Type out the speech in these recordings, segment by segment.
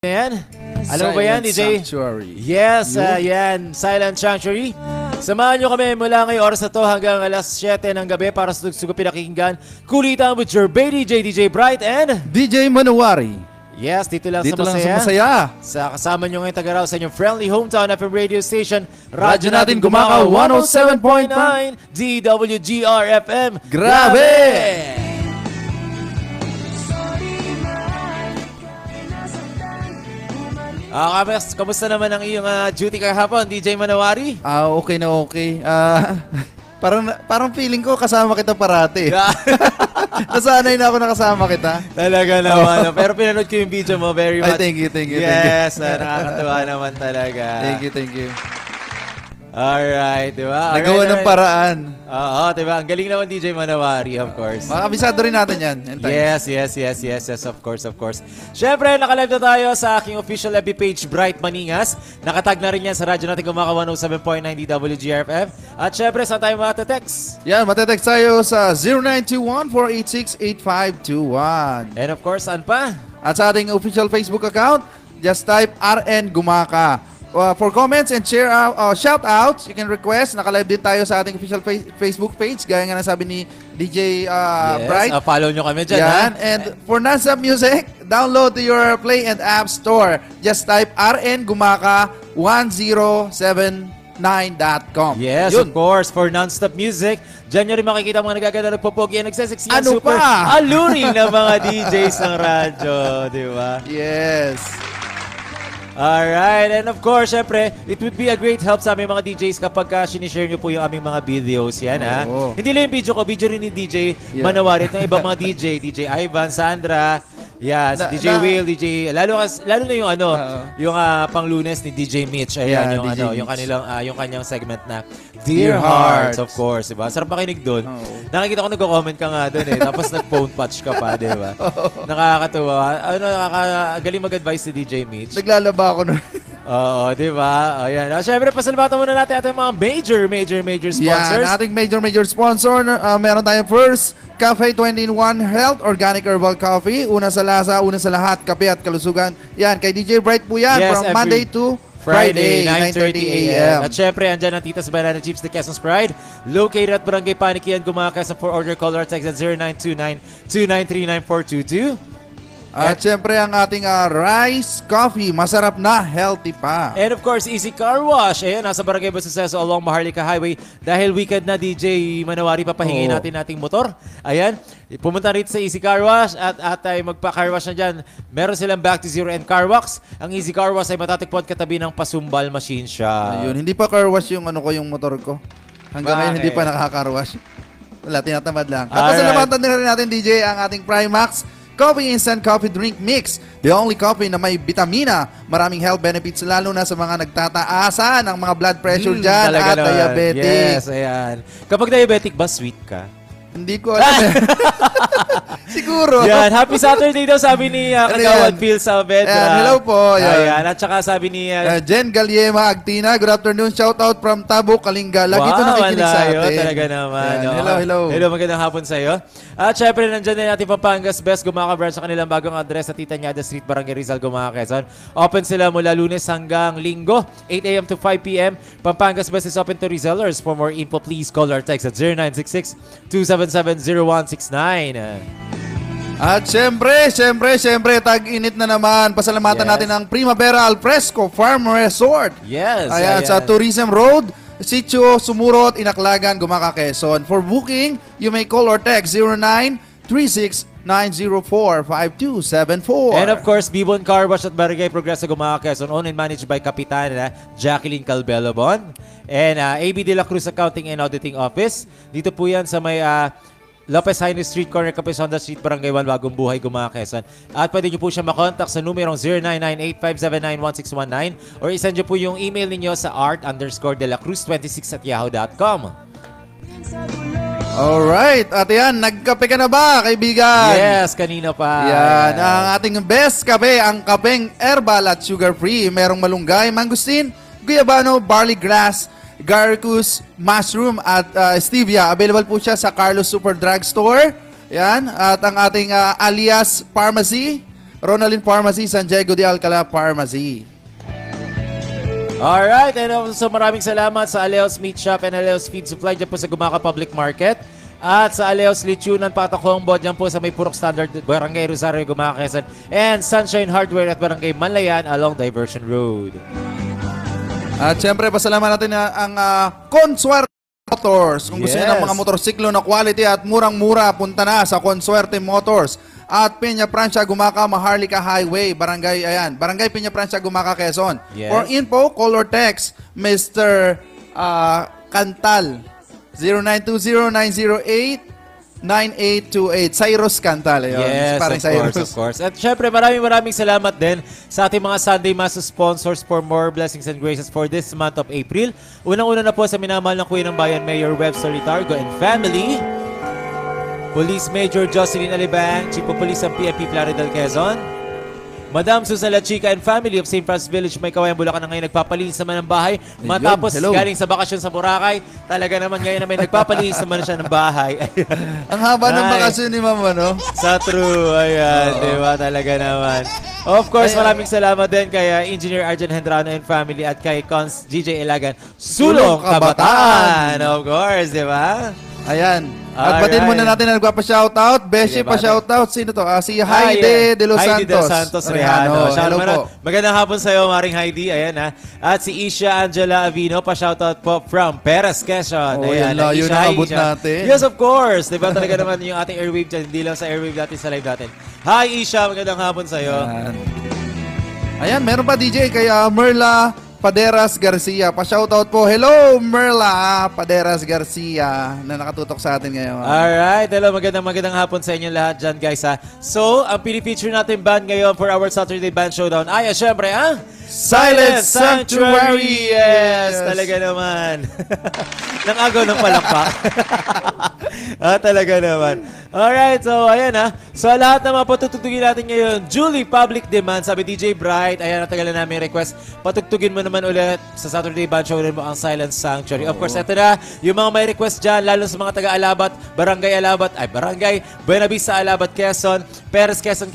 Yan. Alam mo ba yan, DJ? Sanctuary. Yes, yan. Silent Sanctuary. Samahan nyo kami mula ngayong oras na to hanggang alas 7 ng gabi para sa tugsugo pinakikinggan. Kulitan with your baby DJ Bright and DJ Manowari. Yes, dito lang Dito sa lang Masaya. sa Masaya. Sa kasama nyo ngayong tagaraw sa inyong friendly hometown FM radio station. Radyo natin Gumaka 107.9 DWGR FM. Grabe! Kamusta naman ang iyong duty kahapon, DJ Manowari? Okay na okay. Parang feeling ko kasama kita parati. Nasanay na ako nakasama kita. Talaga naman. Pero pinanood ko yung video mo very much. Thank you. Yes, nakakatuwa naman talaga. Thank you. Alright, diba? Nagawa ng paraan. Oo, diba? Ang galing naman DJ Manowari, of course. Makabisado rin natin yan. Yes, of course. Siyempre, nakalive na tayo sa aking official FB page, Bright Maningas. Nakatag na rin yan sa radyo natin Gumaka 107.9 DWGRFM. At siyempre, saan tayo matetext? Yan, matetext tayo sa 0921-486-8521. And of course, saan pa? At sa ating official Facebook account, just type RN Gumaka. For comments and shout-outs, you can request. Naka-live din tayo sa ating official Facebook page. Gaya nga nasabi ni DJ Bright. Follow nyo kami dyan. Yan. And for non-stop music, download to your Play and App Store. Just type RN Gumaka 1079.com. Yes, Yun. of course. For non-stop music, dyan nyo rin makikita mga nagaganda nagpopogi and nagseseksi yan. Ano super pa? alluring na mga DJs ng radyo. Di ba? Yes. Alright, and of course, syempre, it would be a great help sa aming mga DJs kapag sinishare nyo po yung aming mga videos yan, ha? Hindi lang yung video ko, video rin ni DJ Manowari at ng ibang mga DJ Ivan, Sandra, yes, DJ Will, lalo na yung yung pang Lunes ni DJ Mitch, ayan, yung kanyang segment na Dear Hearts, of course, diba? Sarap makinig doon. Nakikita ko nagko-comment ka nga doon tapos nag-phone patch ka pa, diba? Nakakatuwa. Galing mag-advise si DJ Mitch. Naglalaba ako nun. Oo, di ba? Ayan. Siyempre, pasalamatan muna natin ating mga major sponsors. Yan, ating major sponsor. Meron tayong first, Cafe 21 Health Organic Herbal Coffee. Una sa lasa, una sa lahat, kape at kalusugan. Yan, kay DJ Bright po yan. Yes, from Monday to Friday, 9:30 a.m. At syempre, andyan ang Titas Banana Chips de Quezon's Pride. Located at Barangay Panikian, Gumaka sa 4-order call or text at 0929-293-9422. At syempre ang ating rice coffee, masarap na, healthy pa. And of course, Easy Car Wash. Ayan, nasa Barangay Basuceso along Maharlika Highway. Dahil weekend na, DJ Manowari, papahingin natin ating motor. Ayan, pumunta rito sa Easy Car Wash at tayo magpa-car wash na dyan. Meron silang Back to Zero and Car Wax. Ang Easy Car Wash ay matatagpuan katabi ng Pasumbal Machine Shop. Ayun, hindi pa car wash yung yung motor ko. Hanggang ngayon hindi pa nakaka-car wash. Wala, tinatamad lang. Tapos salamatan din rin natin, DJ, ang ating Primax Coffee Instant Coffee Drink Mix. The only coffee na may vitamina. Maraming health benefits lalo na sa mga nagtataasa ng mga blood pressure dyan at diabetic. Yes, ayan. Kapag diabetic ba, sweet ka? Hindi ko alam. Siguro. Yan, happy Saturday daw sabi ni Kagawad Phil Saavedra. Hello po. Ayan, at saka sabi ni Jen Galiema Agtina. Good afternoon. Shout out from Tabo, Kalinga. Lagi ito nakikinig sa atin. Talaga naman. Hello. Hello, magandang hapon sa iyo. At syempre, nandiyan din natin Pampangas Best Gumaka Branch sa kanilang bagong address sa Tita Niada Street, Barangay Rizal, Gumaka, Quezon. Open sila mula Lunes hanggang Linggo, 8 a.m. to 5 p.m. Pampangas Best is open to resellers. For more info, please call or text at 0966-277-0169. At syempre, tag-init na naman. Pasalamatan natin ang Primavera Alfresco Farm Resort. Yes. Ayan, sa Tourism Road, Sitio, Sumurot, Inaklagan, Gumaka, Quezon. For booking, you may call or text 0936-904-5274. And of course, Bibon Car Wash at Barangay Progreso, Gumaka, Quezon. Owned and managed by Kapitana Jacqueline Calbelobon. And AB De La Cruz Accounting and Auditing Office. Dito po yan sa may Lopez Haino Street, corner Capiz Honda Street, Barangay 1, Bagong Buhay, Gumaka, Quezon. At pwede nyo po siya makontak sa numerong 0998-579-1619 or isend nyo po yung email ninyo sa art_delacruz26@yahoo.com. Alright, at yan, nagkape ka na ba, kaibigan? Yes, kanina pa. Yan, ang ating best kape, ang kapeng herbal at sugar-free. Merong malunggay, mangustin, guyabano, barley grass, Garcus, mushroom at stevia. Available po siya sa Carlos Super Drug Store. Yan. At ang ating alias Pharmacy. Ronaldin Pharmacy, San Diego de Alcala Pharmacy. Alright, and also maraming salamat sa Aleos Meat Shop and Aleos Feed Supply dyan po sa Gumaca Public Market. At sa Aleos Lechunan, Patakongbo dyan po sa may Purok Standard, Barangay Rosario, Gumaca, Quezon. And Sunshine Hardware at Barangay Manlayan along Diversion Road. At syempre, pasalamat natin ang Consuerte Motors. Kung gusto niyo ng mga motorsiklo na quality at murang-mura, punta na sa Consuerte Motors. At Peña Francia, Gumaca, Maharlika Highway, Barangay Peña Francia, Gumaca, Quezon. Yes. For info, call or text Mr. Cantal 0920-908-9828. Cyrus Cantal. Ayun. Yes, Parang of course. At syempre, maraming salamat din sa ating mga Sunday Mass sponsors for more blessings and graces for this month of April. Unang-una na po sa minamahal ng Kuya ng Bayan, Mayor Webster Ritargo and family. Police Major Jocelyn Alibang, Chief of Police ng PNP Plaridel, Quezon. Madam Susan La Chica and family of St. Francis Village, may Kawayan, Bulacan na ngayon nagpapalinis naman ng bahay. Matapos galing sa bakasyon sa Boracay, talaga naman ngayon na may nagpapalinis naman siya ng bahay. Ang haba ng bakasyon ni Mama, no? Sa true, ayan, di ba? Talaga naman. Of course, maraming salamat din kay Engineer Arjan Hendrano and family at kay Cons GJ Ilagan, Sulong Kabataan. Of course, di ba? Ayan. At batin muna natin na nagpapa-shoutout. Beshi pa-shoutout. Sino to? Si Heidi De Los Santos. Heidi De Los Santos Rehano. Hello po. Magandang hapon sa iyo, Maring Heidi. Ayan ha. At si Isha Angela Avino, pa-shoutout po from Perez, Quezon. Ayan, layo na abot natin. Yes, of course. Diba talaga naman yung ating airwave dyan. Hindi lang sa airwave natin, sa live natin. Hi, Isha. Magandang hapon sa iyo. Ayan, meron pa DJ kay Merla Paderas Garcia. Pa-shoutout po. Hello, Merla Paderas Garcia na nakatutok sa atin ngayon. Alright. Hello, magandang hapon sa inyo lahat dyan, guys. Ha? So, ang pinifeature natin band ngayon for our Saturday Band Showdown ay, syempre, Silent Sanctuary! Yes! Talaga naman. Nang agaw ng palakpak. Talaga naman. Alright, so ayan So lahat na mga patutugtugin natin ngayon, Julie Public Demand, sabi DJ Bright, ayan, natagal na namin request, patugtugin mo naman ulit sa Saturday Band Show mo ang Silent Sanctuary. Of course, ito na, yung mga may request dyan, lalo sa mga taga-Alabat, Barangay Buenavista, Alabat, Quezon, Perez, Quezon,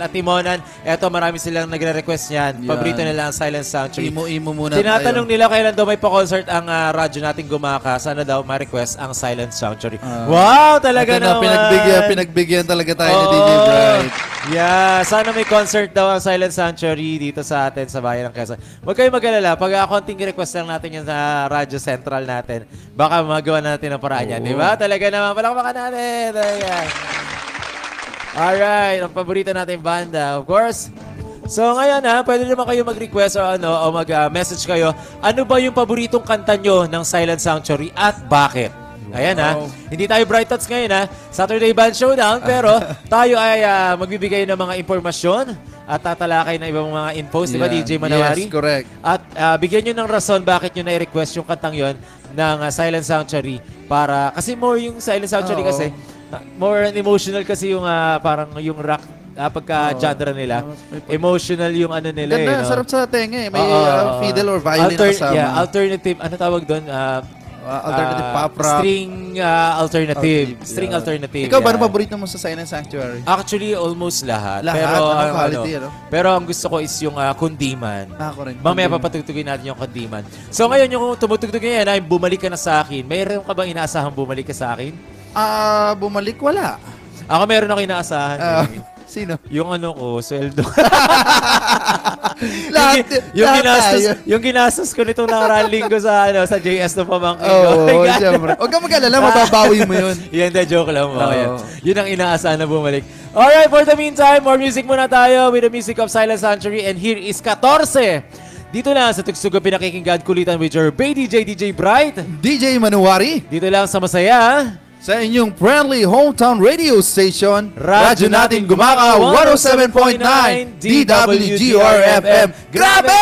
at Timonan. Eto, marami silang nagre-request niyan. Paborito nila ang Silent Sanctuary. Imo muna Tinatanong nila kailan daw may pa-concert ang radyo nating Gumaca. Sana daw ma-request ang Silent Sanctuary. Wow, talaga naman. Pinagbigyan talaga tayo ni DJ Bright. Yeah, sana may concert daw ang Silent Sanctuary dito sa atin sa bayan ng Quezon. Huwag kayong mag-alala. Pag konting request lang natin yan sa radyo central natin, baka magawa natin ang paraan yan. Di ba? Talaga naman. Palakpakan natin. Ayan. Alright. Ang paborito natin banda, of course. So ngayon pwede naman kayo mag-request o mag-message kayo. Ano ba yung paboritong kanta nyo ng Silent Sanctuary at bakit? Ayan hindi tayo Bright Thoughts ngayon Saturday Band Showdown, pero tayo ay magbibigay ng mga impormasyon at tatalakay ng ibang mga infos, di ba DJ Manawari? Yes, correct. At bigyan nyo ng rason bakit nyo na-request yung kantang yon ng Silent Sanctuary kasi more yung Silent Sanctuary kasi more emotional kasi yung parang yung rock pagka-genre nila. Emotional yung ano nila. Ganda, sarap sa tenga May fiddle or violin kasama. Yeah, alternative. Ano tawag doon? Alternative pop rock. String alternative. String alternative. Ikaw, ano paborito mo sa Silent Sanctuary? Actually, almost lahat. Pero, quality, pero ang gusto ko is yung Kundiman. Ako rin. Mamaya papatugtugin natin yung Kundiman. So ngayon, yung tumutugtog ngayon ay Bumalik Ka Na Sa Akin. Mayroon ka bang inaasahang bumalik ka sa akin? Bumalik, wala. Ako meron ako inaasahan. Sino? Yung sweldo. yung ginastos ko nitong nakaraan linggo sa JS na pamangkin ko. Siyempre. Huwag ka mag-alala, mababawi mo yun. Yan, joke lang mo. Yun ang inaasahan na bumalik. Alright, for the meantime, more music muna tayo with the music of Silent Sanctuary, and here is 14. Dito lang sa Tugsugo Pinakikinggan Kulitan with your DJ Bright. DJ Manuwari. Dito lang sa Masaya. Sa inyong friendly hometown radio station, Radyo Natin Gumaca 107.9 DWGR FM. Grabe!